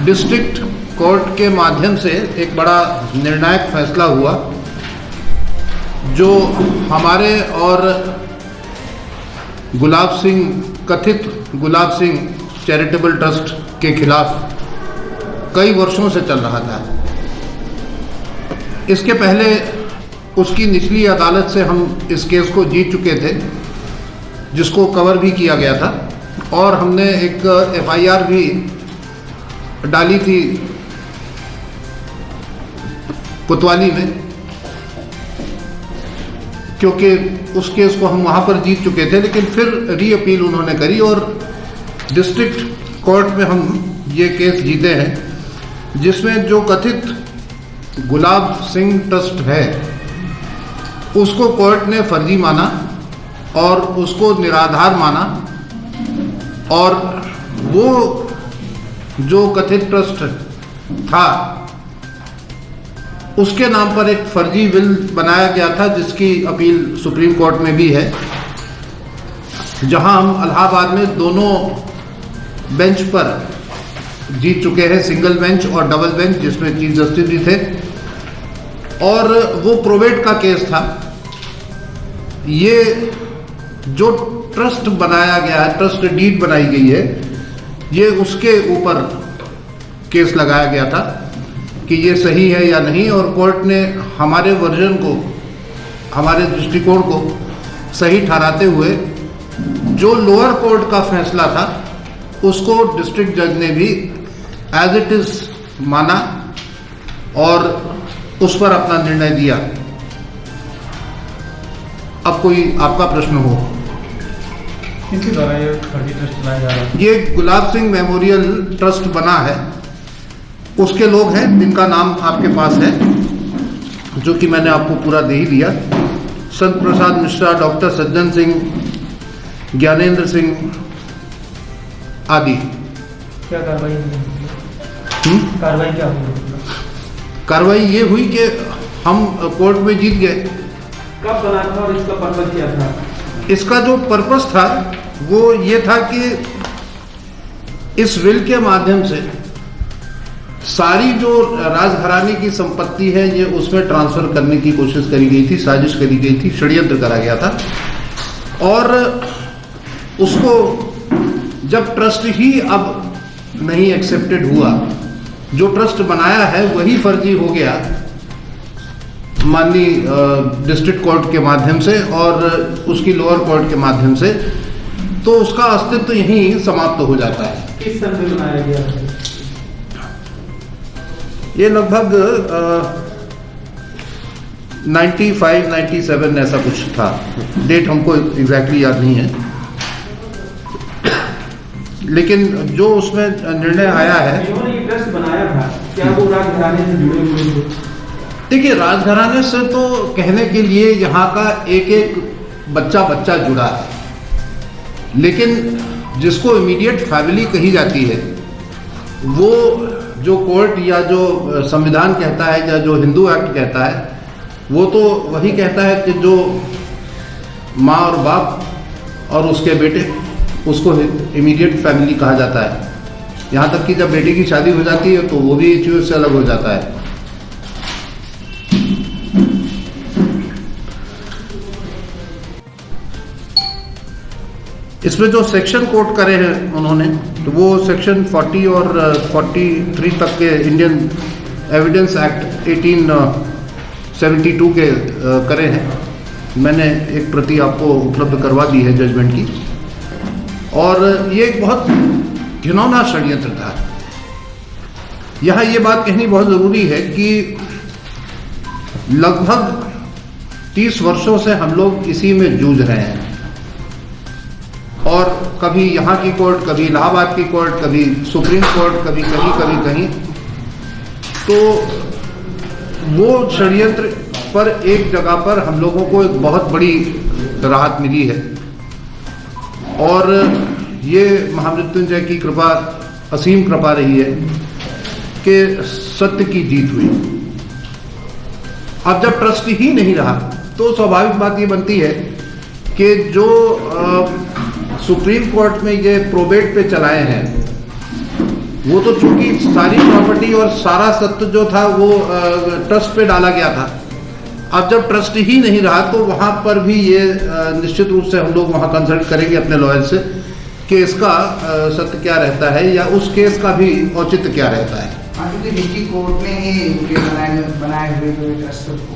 District court के माध्यम से एक बड़ा निर्णायक फैसला हुआ जो हमारे और कथित गुलाब सिंह चैरिटेबल ट्रस्ट के खिलाफ कई वर्षों से चल रहा था। इसके पहले उसकी निचली अदालत से हम इस केस को जीत चुके थे, जिसको कवर भी किया गया था, और हमने एक FIR भी डाली थी कोतवाली में, क्योंकि उस केस को हम वहाँ पर जीत चुके थे। लेकिन फिर री अपील उन्होंने करी और डिस्ट्रिक्ट कोर्ट में हम ये केस जीते हैं, जिसमें जो कथित गुलाब सिंह ट्रस्ट है उसको कोर्ट ने फर्जी माना और उसको निराधार माना, और वो जो कथित ट्रस्ट था उसके नाम पर एक फर्जी विल बनाया गया था, जिसकी अपील सुप्रीम कोर्ट में भी है, जहां हम इलाहाबाद में दोनों बेंच पर जीत चुके हैं, सिंगल बेंच और डबल बेंच, जिसमें चीफ जस्टिस भी थे। और वो प्रोबेट का केस था। ये जो ट्रस्ट बनाया गया है, ट्रस्ट डीड बनाई गई है, ये उसके ऊपर केस लगाया गया था कि ये सही है या नहीं, और कोर्ट ने हमारे वर्जन को, हमारे दृष्टिकोण को सही ठहराते हुए जो लोअर कोर्ट का फैसला था उसको डिस्ट्रिक्ट जज ने भी एज इट इज माना और उस पर अपना निर्णय दिया। अब कोई आपका प्रश्न हो? किसके द्वारा ये फर्जी ट्रस्ट बनाया जा रहा है? ये गुलाब सिंह मेमोरियल ट्रस्ट बना है, उसके लोग हैं जिनका नाम आपके पास है, जो कि मैंने आपको पूरा दे ही दिया। संत प्रसाद मिश्रा, डॉक्टर सज्जन सिंह, ज्ञानेंद्र सिंह आदि। क्या कार्रवाई कार्रवाई क्या हुई? कार्रवाई ये हुई कि हम कोर्ट में जीत गए। कब बना था और इसका पर्पस क्या था? इसका जो पर्पस था वो ये था कि इस विल के माध्यम से सारी जो राजघराने की संपत्ति है ये उसमें ट्रांसफर करने की कोशिश करी गई थी, साजिश करी गई थी, षड्यंत्र करा गया था। और उसको जब ट्रस्ट ही अब नहीं एक्सेप्टेड हुआ, जो ट्रस्ट बनाया है वही फर्जी हो गया माननीय डिस्ट्रिक्ट कोर्ट के माध्यम से और उसकी लोअर कोर्ट के माध्यम से, तो उसका अस्तित्व यहीं समाप्त हो जाता है। किस सन में बनाया गया है? ये लगभग 95-97 ऐसा कुछ था, डेट हमको एग्जैक्टली याद नहीं है, लेकिन जो उसमें निर्णय आया है। जिन्होंने ये ट्रस्ट बनाया था, क्या वो राजघराने से जुड़े हुए थे? देखिए, राजघराने से तो कहने के लिए यहाँ का एक एक बच्चा जुड़ा है, लेकिन जिसको इमीडिएट फैमिली कही जाती है वो जो कोर्ट या जो संविधान कहता है या जो हिंदू एक्ट कहता है वो तो वही कहता है कि जो माँ और बाप और उसके बेटे, उसको इमीडिएट फैमिली कहा जाता है। यहाँ तक कि जब बेटे की शादी हो जाती है तो वो भी इस चीज़ से अलग हो जाता है। इसमें जो सेक्शन कोट करे हैं उन्होंने, तो वो सेक्शन 40 और 43 तक के इंडियन एविडेंस एक्ट 1872 के करे हैं। मैंने एक प्रति आपको उपलब्ध करवा दी है जजमेंट की, और ये एक बहुत घिनौना षड्यंत्र था। यहाँ ये बात कहनी बहुत ज़रूरी है कि लगभग 30 वर्षों से हम लोग इसी में जूझ रहे हैं, और कभी यहाँ की कोर्ट, कभी इलाहाबाद की कोर्ट, कभी सुप्रीम कोर्ट, कभी कहीं, तो वो षड्यंत्र पर एक जगह पर हम लोगों को एक बहुत बड़ी राहत मिली है, और ये महामृत्युंजय की कृपा, असीम कृपा रही है कि सत्य की जीत हुई। अब जब ट्रस्ट ही नहीं रहा तो स्वाभाविक बात ये बनती है कि जो सुप्रीम कोर्ट में ये प्रोबेट पे चलाए हैं वो तो चूंकि सारी प्रॉपर्टी और सारा सत्य जो था वो ट्रस्ट पे डाला गया था। अब जब ट्रस्ट ही नहीं रहा तो वहां पर भी ये निश्चित रूप से हम लोग वहां कंसल्ट करेंगे अपने लॉयर से कि इसका सत्य क्या रहता है या उस केस का भी औचित्य क्या रहता है। हाँ, क्योंकि निजी कोर्ट ने ही बनाए हुए ट्रस्ट